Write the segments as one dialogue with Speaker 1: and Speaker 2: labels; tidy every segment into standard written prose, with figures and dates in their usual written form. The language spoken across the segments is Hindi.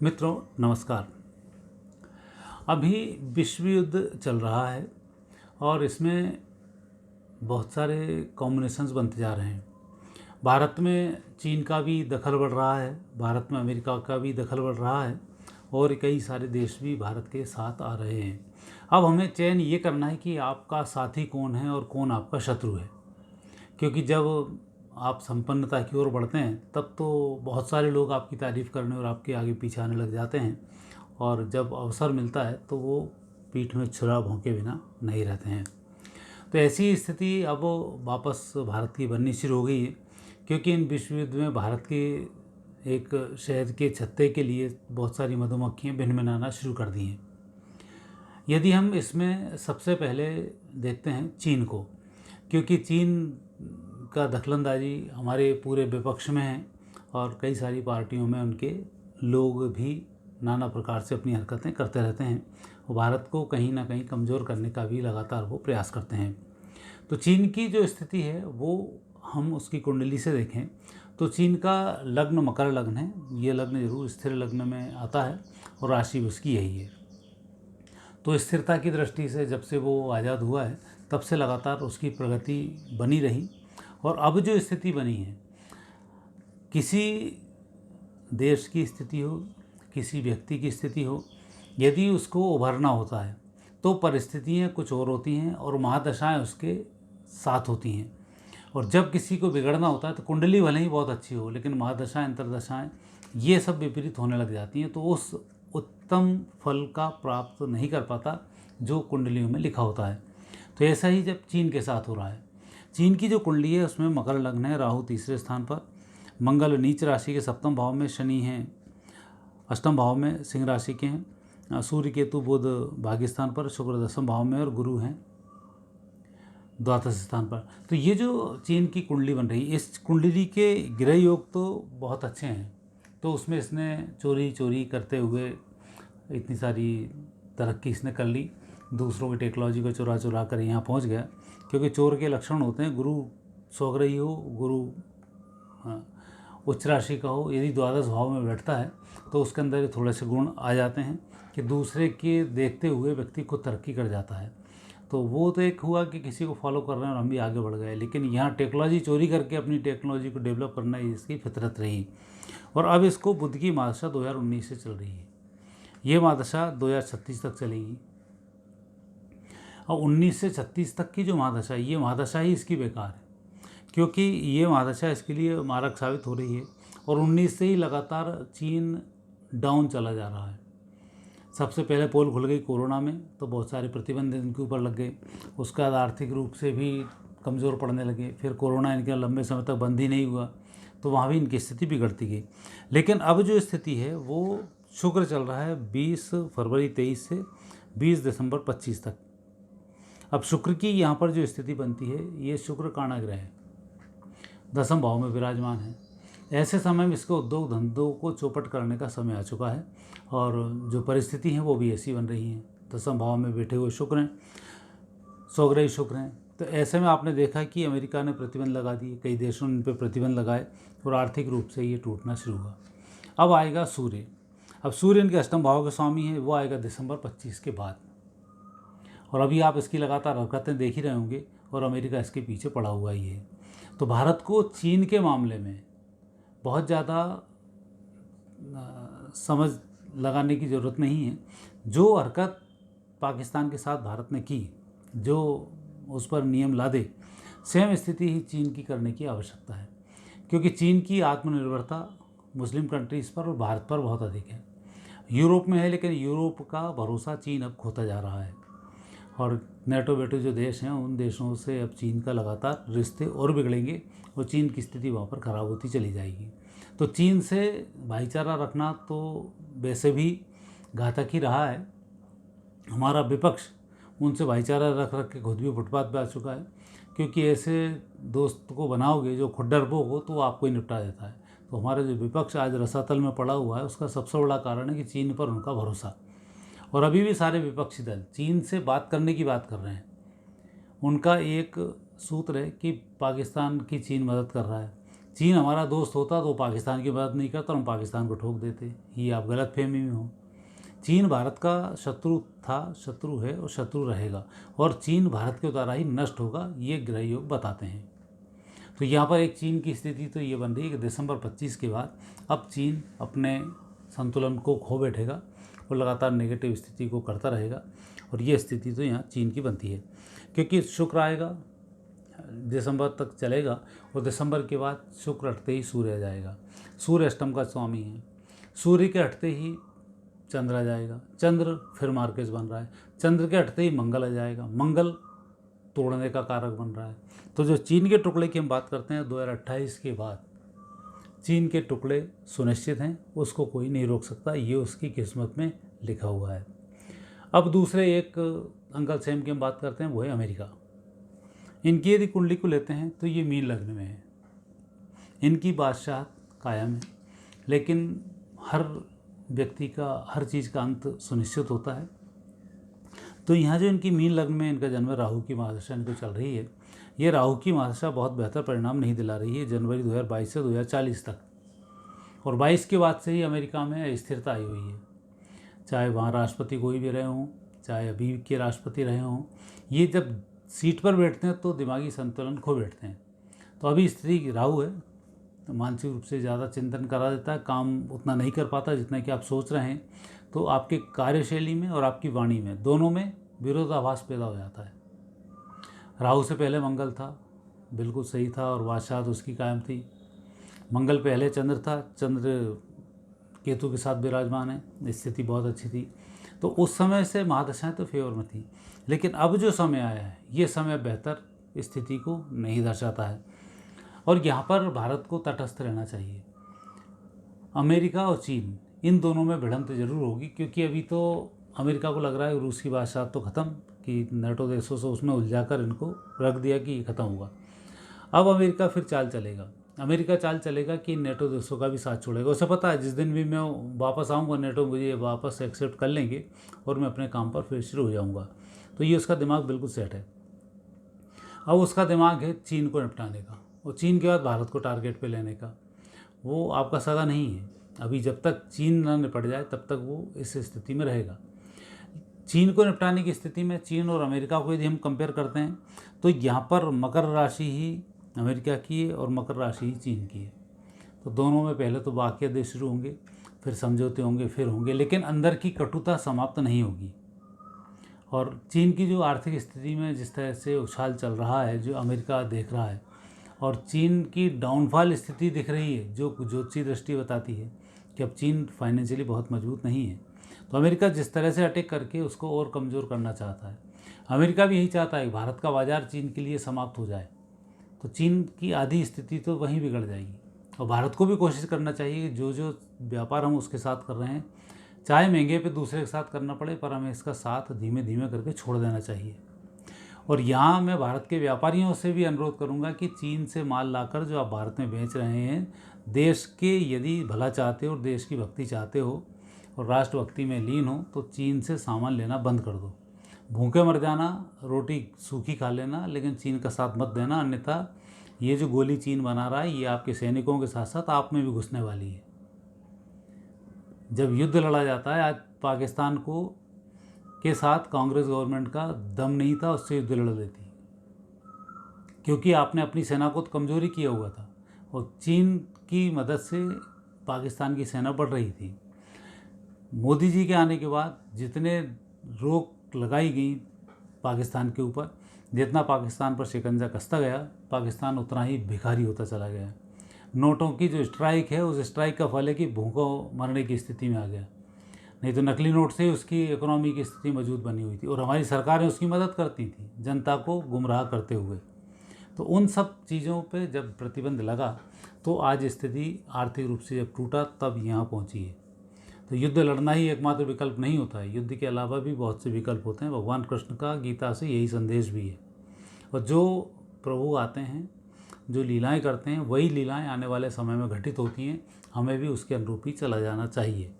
Speaker 1: मित्रों नमस्कार। अभी विश्व युद्ध चल रहा है और इसमें बहुत सारे कॉम्बिनेशंस बनते जा रहे हैं। भारत में चीन का भी दखल बढ़ रहा है, भारत में अमेरिका का भी दखल बढ़ रहा है और कई सारे देश भी भारत के साथ आ रहे हैं। अब हमें चयन ये करना है कि आपका साथी कौन है और कौन आपका शत्रु है, क्योंकि जब आप संपन्नता की ओर बढ़ते हैं तब तो बहुत सारे लोग आपकी तारीफ़ करने और आपके आगे पीछे आने लग जाते हैं, और जब अवसर मिलता है तो वो पीठ में छुरा भोंके बिना नहीं रहते हैं। तो ऐसी स्थिति अब वापस भारत की बननी शुरू हो गई है, क्योंकि इन विश्व युद्ध में भारत के एक शहद के छत्ते के लिए बहुत सारी मधुमक्खियाँ भिनभिनाना शुरू कर दी हैं। यदि हम इसमें सबसे पहले देखते हैं चीन को, क्योंकि चीन का दखलंदाजी हमारे पूरे विपक्ष में है और कई सारी पार्टियों में उनके लोग भी नाना प्रकार से अपनी हरकतें करते रहते हैं और भारत को कहीं ना कहीं कमज़ोर करने का भी लगातार वो प्रयास करते हैं। तो चीन की जो स्थिति है वो हम उसकी कुंडली से देखें तो चीन का लग्न मकर लग्न है। ये लग्न जरूर स्थिर लग्न में आता है और राशि उसकी यही है। तो स्थिरता की दृष्टि से जब से वो आज़ाद हुआ है तब से लगातार उसकी प्रगति बनी रही, और अब जो स्थिति बनी है, किसी देश की स्थिति हो, किसी व्यक्ति की स्थिति हो, यदि उसको उभरना होता है तो परिस्थितियाँ कुछ और होती हैं और महादशाएं उसके साथ होती हैं। और जब किसी को बिगड़ना होता है तो कुंडली भले ही बहुत अच्छी हो, लेकिन महादशाएं अंतरदशाएं ये सब विपरीत होने लग जाती हैं, तो उस उत्तम फल का प्राप्त नहीं कर पाता जो कुंडलियों में लिखा होता है। तो ऐसा ही जब चीन के साथ हो रहा है। चीन की जो कुंडली है उसमें मकर लग्न है, राहु तीसरे स्थान पर, मंगल नीच राशि के सप्तम भाव में, शनि हैं अष्टम भाव में सिंह राशि के हैं, सूर्य केतु बुध भाग्य स्थान पर, शुक्र दसम भाव में और गुरु हैं द्वादश स्थान पर। तो ये जो चीन की कुंडली बन रही है, इस कुंडली के ग्रह योग तो बहुत अच्छे हैं। तो उसमें इसने चोरी चोरी करते हुए इतनी सारी तरक्की इसने कर ली, दूसरों की टेक्नोलॉजी को चुरा चुरा कर यहाँ पहुँच गया। क्योंकि चोर के लक्षण होते हैं, गुरु स्वग्रही हो, गुरु उच्च राशि का हो, यदि द्वादश भाव में बैठता है तो उसके अंदर थोड़े से गुण आ जाते हैं कि दूसरे के देखते हुए व्यक्ति को तरक्की कर जाता है। तो वो तो एक हुआ कि किसी को फॉलो कर रहे हैं और हम भी आगे बढ़ गए, लेकिन यहाँ टेक्नोलॉजी चोरी करके अपनी टेक्नोलॉजी को डेवलप करना इसकी फितरत रही। और अब इसको बुध की महादशा 2019 से चल रही है, ये महादशा 2036 तक चलेगी। और 19 से 36 तक की जो महादशा है, ये महादशा ही इसकी बेकार है, क्योंकि ये महादशा इसके लिए मारक साबित हो रही है। और 19 से ही लगातार चीन डाउन चला जा रहा है। सबसे पहले पोल खुल गई कोरोना में, तो बहुत सारे प्रतिबंध इनके ऊपर लग गए। उसके बाद आर्थिक रूप से भी कमज़ोर पड़ने लगे। फिर कोरोना इनके लंबे समय तक बंद ही नहीं हुआ, तो वहाँ भी इनकी स्थिति बिगड़ती गई। लेकिन अब जो स्थिति है वो शुक्र चल रहा है 20 फरवरी 23 से 20 दिसंबर 25 तक। अब शुक्र की यहाँ पर जो स्थिति बनती है, ये शुक्र काणाग्रह है, दसम भाव में विराजमान है। ऐसे समय में इसके उद्योग धंधों को चौपट करने का समय आ चुका है, और जो परिस्थिति है वो भी ऐसी बन रही है। दसम भाव में बैठे हुए शुक्र हैं, स्वग्रही शुक्र हैं। तो ऐसे में आपने देखा कि अमेरिका ने प्रतिबंध लगा दिए, कई देशों ने इन पर प्रतिबंध लगाए और आर्थिक रूप से ये टूटना शुरू हुआ। अब आएगा सूर्य। अब सूर्य इनके अष्टम भाव के स्वामी है, वो आएगा दिसंबर 25 के बाद। और अभी आप इसकी लगातार हरकतें देख ही रहे होंगे, और अमेरिका इसके पीछे पड़ा हुआ ही है। तो भारत को चीन के मामले में बहुत ज़्यादा समझ लगाने की ज़रूरत नहीं है। जो हरकत पाकिस्तान के साथ भारत ने की, जो उस पर नियम ला दे, सेम स्थिति ही चीन की करने की आवश्यकता है। क्योंकि चीन की आत्मनिर्भरता मुस्लिम कंट्रीज़ पर और भारत पर बहुत अधिक है। यूरोप में है, लेकिन यूरोप का भरोसा चीन अब खोता जा रहा है। और नेटो वेटो जो देश हैं, उन देशों से अब चीन का लगातार रिश्ते और बिगड़ेंगे और चीन की स्थिति वहाँ पर ख़राब होती चली जाएगी। तो चीन से भाईचारा रखना तो वैसे भी घातक ही रहा है। हमारा विपक्ष उनसे भाईचारा रख रख के खुद भी फुटपाथ पे आ चुका है, क्योंकि ऐसे दोस्त को बनाओगे जो खुद डरपोक हो तो वो आपको ही निपटा देता है। तो हमारा जो विपक्ष आज रसातल में पड़ा हुआ है, उसका सबसे बड़ा कारण है कि चीन पर उनका भरोसा। और अभी भी सारे विपक्षी दल चीन से बात करने की बात कर रहे हैं। उनका एक सूत्र है कि पाकिस्तान की चीन मदद कर रहा है, चीन हमारा दोस्त होता तो पाकिस्तान की मदद नहीं करता और हम पाकिस्तान को ठोक देते। ये आप गलत फहमी में हो। चीन भारत का शत्रु था, शत्रु है और शत्रु रहेगा, और चीन भारत के द्वारा ही नष्ट होगा, ये ग्रह योग बताते हैं। तो यहाँ पर एक चीन की स्थिति तो ये बन रही है कि दिसंबर 25 के बाद अब चीन अपने संतुलन को खो बैठेगा और लगातार नेगेटिव स्थिति को करता रहेगा, और ये स्थिति तो यहाँ चीन की बनती है, क्योंकि शुक्र आएगा, दिसंबर तक चलेगा, और दिसंबर के बाद शुक्र हटते ही सूर्य आ जाएगा। सूर्य अष्टम का स्वामी है। सूर्य के हटते ही चंद्र आ जाएगा, चंद्र फिर मार्केज बन रहा है, चंद्र के हटते ही मंगल आ जाएगा, मंगल तोड़ने का कारक बन रहा है। तो जो चीन के टुकड़े की हम बात करते हैं 2028 के बाद चीन के टुकड़े सुनिश्चित हैं, उसको कोई नहीं रोक सकता, ये उसकी किस्मत में लिखा हुआ है। अब दूसरे एक अंकल सेम की हम बात करते हैं, वो है अमेरिका। इनकी यदि कुंडली को लेते हैं तो ये मीन लग्न में है। इनकी बादशाह कायम है, लेकिन हर व्यक्ति का हर चीज़ का अंत सुनिश्चित होता है। तो यहाँ जो इनकी मीन लग्न में इनका जन्म है, राहु की महादशा इनको चल रही है। ये राहु की महादशा बहुत बेहतर परिणाम नहीं दिला रही है जनवरी 2022 से 2040 तक, और 22 के बाद से ही अमेरिका में स्थिरता आई हुई है। चाहे वहाँ राष्ट्रपति कोई भी रहे हों, चाहे अभी के राष्ट्रपति रहे हों, ये जब सीट पर बैठते हैं तो दिमागी संतुलन खो बैठते हैं। तो अभी स्थिति राहु है, तो मानसिक रूप से ज़्यादा चिंतन करा देता है, काम उतना नहीं कर पाता जितना कि आप सोच रहे हैं। तो आपके कार्यशैली में और आपकी वाणी में दोनों में विरोधाभास पैदा हो जाता है। राहु से पहले मंगल था, बिल्कुल सही था, और बादशाह उसकी कायम थी। मंगल पहले चंद्र था, चंद्र केतु के साथ विराजमान है, स्थिति बहुत अच्छी थी। तो उस समय से महादशाएं तो फेवर में थी, लेकिन अब जो समय आया है ये समय बेहतर स्थिति को नहीं दर्शाता है, और यहाँ पर भारत को तटस्थ रहना चाहिए। अमेरिका और चीन इन दोनों में भिड़ंत जरूर होगी, क्योंकि अभी तो अमेरिका को लग रहा है रूस की बादशाह तो ख़त्म, कि नेटो देशों से उसमें उलझाकर इनको रख दिया कि ये ख़त्म हुआ। अब अमेरिका फिर चाल चलेगा कि नेटो देशों का भी साथ छोड़ेगा। उसे पता है जिस दिन भी मैं वापस आऊँगा नेटो मुझे वापस एक्सेप्ट कर लेंगे और मैं अपने काम पर फिर शुरू हो जाऊँगा। तो ये उसका दिमाग बिल्कुल सेट है। अब उसका दिमाग है चीन को निपटाने का, और चीन के बाद भारत को टारगेट पे लेने का। वो आपका सगा नहीं है। अभी जब तक चीन ना निपट जाए तब तक वो इस स्थिति में रहेगा। चीन को निपटाने की स्थिति में चीन और अमेरिका को यदि हम कंपेयर करते हैं तो यहाँ पर मकर राशि ही अमेरिका की है और मकर राशि ही चीन की है। तो दोनों में पहले तो वाकये शुरू होंगे, फिर समझौते होंगे, फिर होंगे, लेकिन अंदर की कटुता समाप्त नहीं होगी। और चीन की जो आर्थिक स्थिति में जिस तरह से उछाल चल रहा है, जो अमेरिका देख रहा है, और चीन की डाउनफॉल स्थिति दिख रही है, जो ज्योतिषी दृष्टि बताती है कि अब चीन फाइनेंशियली बहुत मजबूत नहीं है। तो अमेरिका जिस तरह से अटैक करके उसको और कमज़ोर करना चाहता है, अमेरिका भी यही चाहता है कि भारत का बाजार चीन के लिए समाप्त हो जाए। तो चीन की आधी स्थिति तो वहीं बिगड़ जाएगी, और भारत को भी कोशिश करना चाहिए कि जो जो व्यापार हम उसके साथ कर रहे हैं, चाहे महंगे पे दूसरे के साथ करना पड़े, पर हमें इसका साथ धीमे धीमे करके छोड़ देना चाहिए। और यहाँ मैं भारत के व्यापारियों से भी अनुरोध करूँगा कि चीन से माल लाकर जो आप भारत में बेच रहे हैं, देश के यदि भला चाहते हो और देश की भक्ति चाहते हो और राष्ट्रभक्ति में लीन हो, तो चीन से सामान लेना बंद कर दो। भूखे मर जाना, रोटी सूखी खा लेना, लेकिन चीन का साथ मत देना, अन्यथा ये जो गोली चीन बना रहा है ये आपके सैनिकों के साथ साथ आप में भी घुसने वाली है। जब युद्ध लड़ा जाता है, आज पाकिस्तान को के साथ कांग्रेस गवर्नमेंट का दम नहीं था, उससे युद्ध लड़ लेती, क्योंकि आपने अपनी सेना को तो कमज़ोरी किया हुआ था और चीन की मदद से पाकिस्तान की सेना बढ़ रही थी। मोदी जी के आने के बाद जितने रोक लगाई गई पाकिस्तान के ऊपर, जितना पाकिस्तान पर शिकंजा कसता गया, पाकिस्तान उतना ही भिखारी होता चला गया। नोटों की जो स्ट्राइक है, उस स्ट्राइक का फल है कि भूखों मरने की स्थिति में आ गया। नहीं तो नकली नोट से उसकी इकोनॉमी की स्थिति मजबूत बनी हुई थी और हमारी सरकारें उसकी मदद करती थी जनता को गुमराह करते हुए। तो उन सब चीज़ों पे जब प्रतिबंध लगा तो आज स्थिति आर्थिक रूप से जब टूटा तब यहाँ पहुँची है। तो युद्ध लड़ना ही एकमात्र विकल्प नहीं होता है, युद्ध के अलावा भी बहुत से विकल्प होते हैं। भगवान कृष्ण का गीता से यही संदेश भी है, और जो प्रभु आते हैं, जो लीलाएं करते हैं, वही लीलाएं आने वाले समय में घटित होती हैं। हमें भी उसके अनुरूप ही चला जाना चाहिए।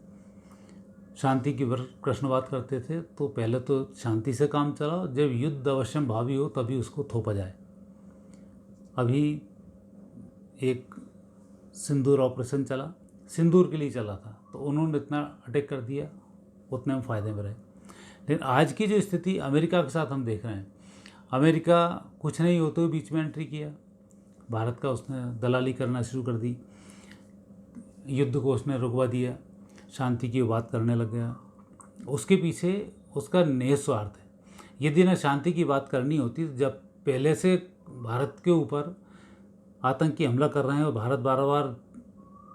Speaker 1: शांति की कृष्ण बात करते थे, तो पहले तो शांति से काम चलाओ, जब युद्ध अवश्यम भावी हो तभी उसको थोपा जाए। अभी एक सिंदूर ऑपरेशन चला, सिंदूर के लिए चला था, तो उन्होंने इतना अटैक कर दिया, उतने में फ़ायदे में रहे। लेकिन आज की जो स्थिति अमेरिका के साथ हम देख रहे हैं, अमेरिका कुछ नहीं होते हुए बीच में एंट्री किया, भारत का उसने दलाली करना शुरू कर दी, युद्ध को उसने रुकवा दिया, शांति की बात करने लग गया। उसके पीछे उसका निहित स्वार्थ है। यदि ना शांति की बात करनी होती, जब पहले से भारत के ऊपर आतंकी हमला कर रहे हैं और भारत बार बार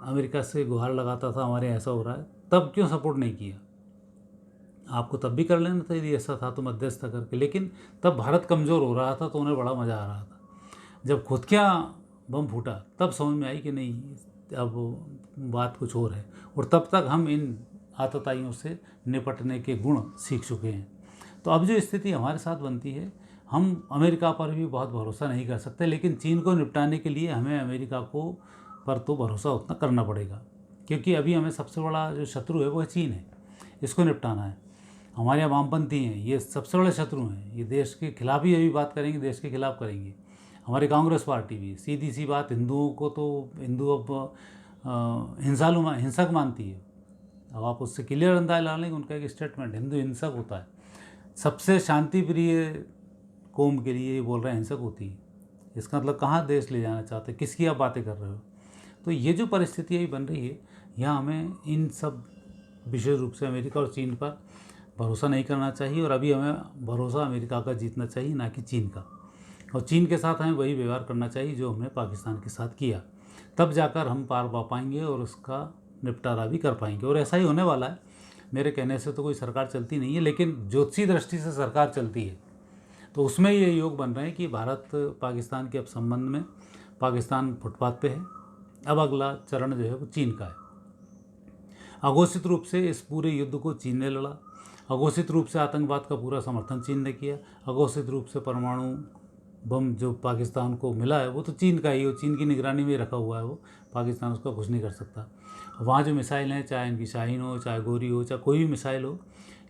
Speaker 1: अमेरिका से गुहार लगाता था हमारे ऐसा हो रहा है, तब क्यों सपोर्ट नहीं किया? आपको तब भी कर लेना था यदि ऐसा था तो, मध्यस्थता करके। लेकिन तब भारत कमज़ोर हो रहा था तो उन्हें बड़ा मज़ा आ रहा था। जब खुद क्या बम फूटा तब समझ में आई कि नहीं, अब बात कुछ और है। और तब तक हम इन आतताइयों से निपटने के गुण सीख चुके हैं। तो अब जो स्थिति हमारे साथ बनती है, हम अमेरिका पर भी बहुत भरोसा नहीं कर सकते, लेकिन चीन को निपटाने के लिए हमें अमेरिका को पर तो भरोसा उतना करना पड़ेगा, क्योंकि अभी हमें सबसे बड़ा जो शत्रु है वो है चीन है। इसको निपटाना है। हमारे यहाँ वामपंथी हैं, ये सबसे बड़े शत्रु हैं। ये देश के खिलाफ ही अभी बात करेंगे, देश के खिलाफ करेंगे। हमारी कांग्रेस पार्टी भी सीधी सी बात, हिंदुओं को तो हिंदू अब हिंसक मानती है। अब आप उससे क्लियर अंदाज ला लेंगे, उनका एक स्टेटमेंट, हिंदू हिंसक होता है। सबसे शांति प्रिय कौम के लिए ये बोल रहे हैं हिंसक होती है। इसका मतलब कहाँ देश ले जाना चाहते हैं, किसकी आप बातें कर रहे हो? तो ये जो परिस्थिति अभी बन रही है, यहाँ हमें इन सब विशेष रूप से अमेरिका और चीन पर भरोसा नहीं करना चाहिए। और अभी हमें भरोसा अमेरिका का जीतना चाहिए, ना कि चीन का। और चीन के साथ हमें वही व्यवहार करना चाहिए जो हमने पाकिस्तान के साथ किया, तब जाकर हम पार पा पाएंगे और उसका निपटारा भी कर पाएंगे। और ऐसा ही होने वाला है। मेरे कहने से तो कोई सरकार चलती नहीं है, लेकिन ज्योतिषी दृष्टि से सरकार चलती है। तो उसमें ये योग बन रहे हैं कि भारत पाकिस्तान के अब संबंध में पाकिस्तान फुटपाथ पे है। अब अगला चरण जो है वो चीन का है। अघोषित रूप से इस पूरे युद्ध को चीन ने लड़ा, अघोषित रूप से आतंकवाद का पूरा समर्थन चीन ने किया, अघोषित रूप से परमाणु बम जो पाकिस्तान को मिला है वो तो चीन का ही हो, चीन की निगरानी में रखा हुआ है वो, पाकिस्तान उसका कुछ नहीं कर सकता। वहाँ जो मिसाइल हैं, चाहे इनकी शाहीन हो, चाहे गोरी हो, चाहे कोई भी मिसाइल हो,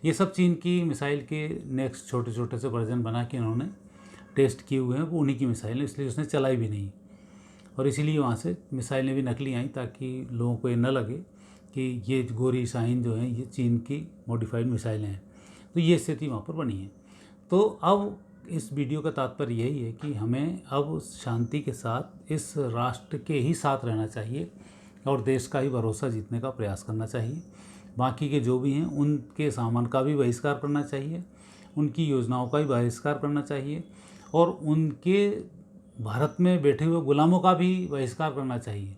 Speaker 1: ये सब चीन की मिसाइल के नेक्स्ट छोटे छोटे से वर्जन बना के इन्होंने टेस्ट किए हुए हैं, वो उन्हीं की मिसाइल है, इसलिए उसने चलाई भी नहीं। और इसीलिए वहाँ से मिसाइलें भी नकली आई, ताकि लोगों को ये न लगे कि ये गोरी शाहीन जो हैं ये चीन की मॉडिफाइड मिसाइलें हैं। तो ये स्थिति वहाँ पर बनी है। तो अब इस वीडियो का तात्पर्य यही है कि हमें अब शांति के साथ इस राष्ट्र के ही साथ रहना चाहिए और देश का ही भरोसा जीतने का प्रयास करना चाहिए। बाकी के जो भी हैं उनके सामान का भी बहिष्कार करना चाहिए, उनकी योजनाओं का भी बहिष्कार करना चाहिए, और उनके भारत में बैठे हुए गुलामों का भी बहिष्कार करना चाहिए।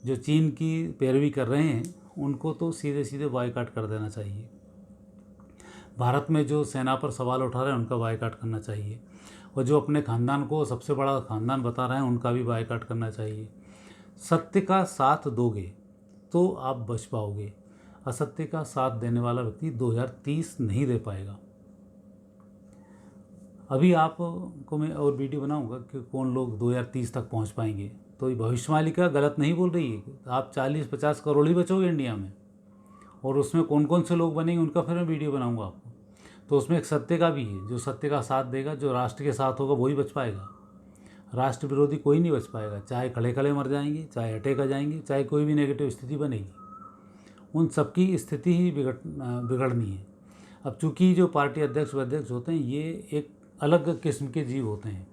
Speaker 1: जो चीन की पैरवी कर रहे हैं उनको तो सीधे सीधे बायकॉट कर देना चाहिए। भारत में जो सेना पर सवाल उठा रहे हैं उनका बायकॉट करना चाहिए, और जो अपने खानदान को सबसे बड़ा खानदान बता रहे हैं उनका भी बायकॉट करना चाहिए। सत्य का साथ दोगे तो आप बच पाओगे, असत्य का साथ देने वाला व्यक्ति 2030 नहीं दे पाएगा। अभी आपको मैं और वीडियो बनाऊंगा कि कौन लोग 2030 तक पहुंच पाएंगे। तो ये भविष्यवाणी का गलत नहीं बोल रही है। आप 40-50 करोड़ ही बचोगे इंडिया में, और उसमें कौन कौन से लोग बनेंगे उनका फिर मैं वीडियो बनाऊंगा आपको। तो उसमें एक सत्य का भी है, जो सत्य का साथ देगा, जो राष्ट्र के साथ होगा वही बच पाएगा। राष्ट्र विरोधी कोई नहीं बच पाएगा, चाहे खड़े खड़े मर जाएंगे, चाहे अटैक आ जाएंगे, चाहे कोई भी नेगेटिव स्थिति बनेगी, उन सबकी स्थिति ही बिगड़नी है। अब चूंकि जो पार्टी अध्यक्ष उपाध्यक्ष होते हैं ये एक अलग किस्म के जीव होते हैं।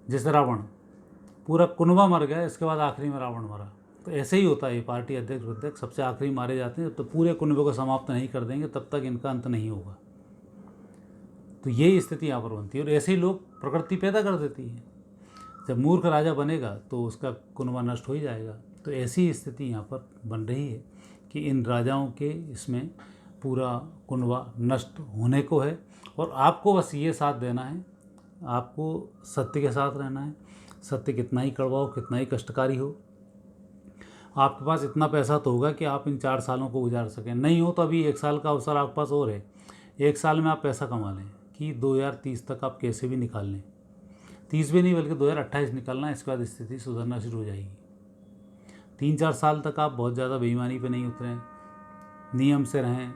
Speaker 1: जैसे रावण, पूरा कुनबा मर गया, इसके बाद आखिरी में रावण मरा। तो ऐसे ही होता है, ये पार्टी अध्यक्ष उपाध्यक्ष सबसे आखिरी मारे जाते हैं। जब तक पूरे कुनबे को समाप्त नहीं कर देंगे तब तक इनका अंत नहीं होगा। तो यही स्थिति यहाँ पर बनती है, और ऐसे ही लोग प्रकृति पैदा कर देती है। जब मूर्ख राजा बनेगा तो उसका कुनबा नष्ट हो ही जाएगा। तो ऐसी स्थिति यहाँ पर बन रही है कि इन राजाओं के इसमें पूरा कुनबा नष्ट होने को है, और आपको बस ये साथ देना है, आपको सत्य के साथ रहना है। सत्य कितना ही कड़वा हो, कितना ही कष्टकारी हो, आपके पास इतना पैसा तो होगा कि आप इन 4 सालों को गुजार सकें। नहीं हो तो अभी 1 साल का अवसर आपके पास और है। 1 साल में आप पैसा कमा लें कि 2030 तक आप कैसे भी निकाल लें। 30 भी नहीं बल्कि 2028 निकालना है, इसके बाद स्थिति सुधरना शुरू हो जाएगी। 3-4 साल तक आप बहुत ज़्यादा बेईमानी पे नहीं उतरें, नियम से रहें,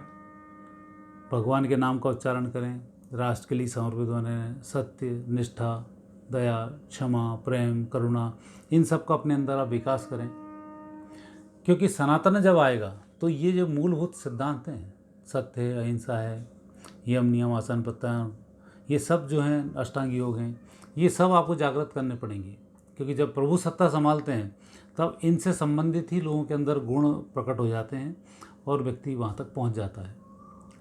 Speaker 1: भगवान के नाम का उच्चारण करें, राष्ट्र के लिए समर्पित बने, सत्य, निष्ठा, दया, क्षमा, प्रेम, करुणा, इन सब का अपने अंदर आप विकास करें। क्योंकि सनातन जब आएगा तो ये जो मूलभूत सिद्धांत हैं, सत्य है, अहिंसा है, यम नियम आसन प्रत्याहार, ये सब जो हैं अष्टांग योग हैं, ये सब आपको जागृत करने पड़ेंगे। क्योंकि जब प्रभु सत्ता संभालते हैं तब इनसे संबंधित ही लोगों के अंदर गुण प्रकट हो जाते हैं और व्यक्ति वहाँ तक पहुँच जाता है।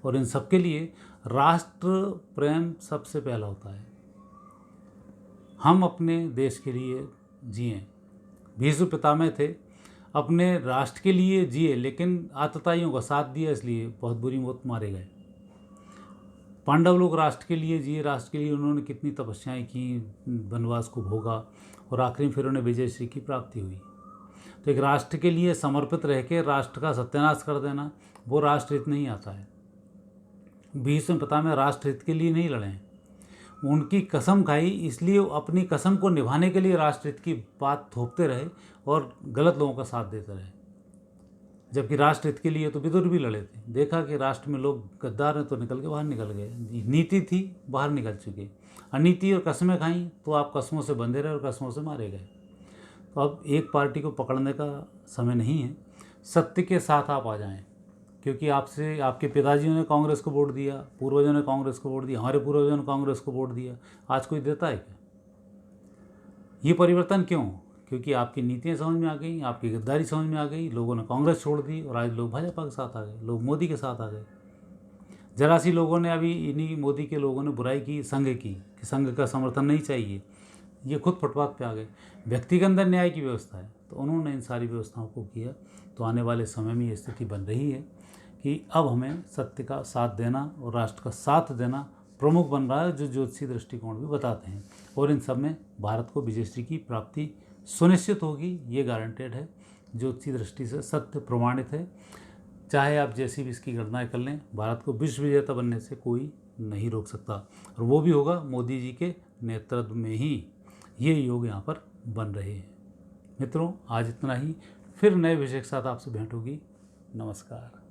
Speaker 1: और इन सब के लिए राष्ट्र प्रेम सबसे पहला होता है। हम अपने देश के लिए जिए। भीष्म पितामह थे, अपने राष्ट्र के लिए जिए, लेकिन आतताइयों का साथ दिया, इसलिए बहुत बुरी मौत मारे गए। पांडव लोग राष्ट्र के लिए जिए, राष्ट्र के लिए उन्होंने कितनी तपस्याएं की, वनवास को भोगा और आखिरी में फिर उन्हें विजय श्री की प्राप्ति हुई। तो एक राष्ट्र के लिए समर्पित रह के राष्ट्र का सत्यानाश कर देना, वो राष्ट्रहित नहीं आता है। भीष्म पितामह राष्ट्रहित के लिए नहीं लड़े, उनकी कसम खाई, इसलिए अपनी कसम को निभाने के लिए राष्ट्रहित की बात थोपते रहे और गलत लोगों का साथ देते रहे। जबकि राष्ट्रहित के लिए तो विदुर भी लड़े थे। देखा कि राष्ट्र में लोग गद्दार हैं तो निकल के बाहर निकल गए। नीति थी, बाहर निकल चुके। अनीति और कस्में खाई तो आप कस्मों से बंधे रहे और कस्मों से मारे गए। तो अब एक पार्टी को पकड़ने का समय नहीं है, सत्य के साथ आप आ जाएं। क्योंकि आपसे आपके पिताजियों ने कांग्रेस को वोट दिया, पूर्वजों ने कांग्रेस को वोट दिया, हमारे पूर्वजों ने कांग्रेस को वोट दिया, आज कोई देता है क्या? ये परिवर्तन क्यों? क्योंकि आपकी नीतियाँ समझ में आ गई, आपकी गद्दारी समझ में आ गई, लोगों ने कांग्रेस छोड़ दी और आज लोग भाजपा के साथ आ गए, लोग मोदी के साथ आ गए। जरा सी लोगों ने अभी इन्हीं मोदी के लोगों ने बुराई की संघ की कि संघ का समर्थन नहीं चाहिए, ये खुद फुटपाथ पे आ गए। व्यक्ति के अंदर न्याय की व्यवस्था है तो उन्होंने इन सारी व्यवस्थाओं को किया। तो आने वाले समय में ये स्थिति बन रही है कि अब हमें सत्य का साथ देना और राष्ट्र का साथ देना प्रमुख बन रहा है, जो ज्योतिषी दृष्टिकोण भी बताते हैं। और इन सब में भारत को विजयश्री की प्राप्ति सुनिश्चित होगी, ये गारंटेड है, ज्योतिषी दृष्टि से सत्य प्रमाणित है। चाहे आप जैसी भी इसकी गणनाएं कर लें, भारत को विश्व विजेता बनने से कोई नहीं रोक सकता, और वो भी होगा मोदी जी के नेतृत्व में ही। ये योग यहाँ पर बन रहे हैं। मित्रों, आज इतना ही, फिर नए विषय के साथ आपसे भेंट होगी। नमस्कार।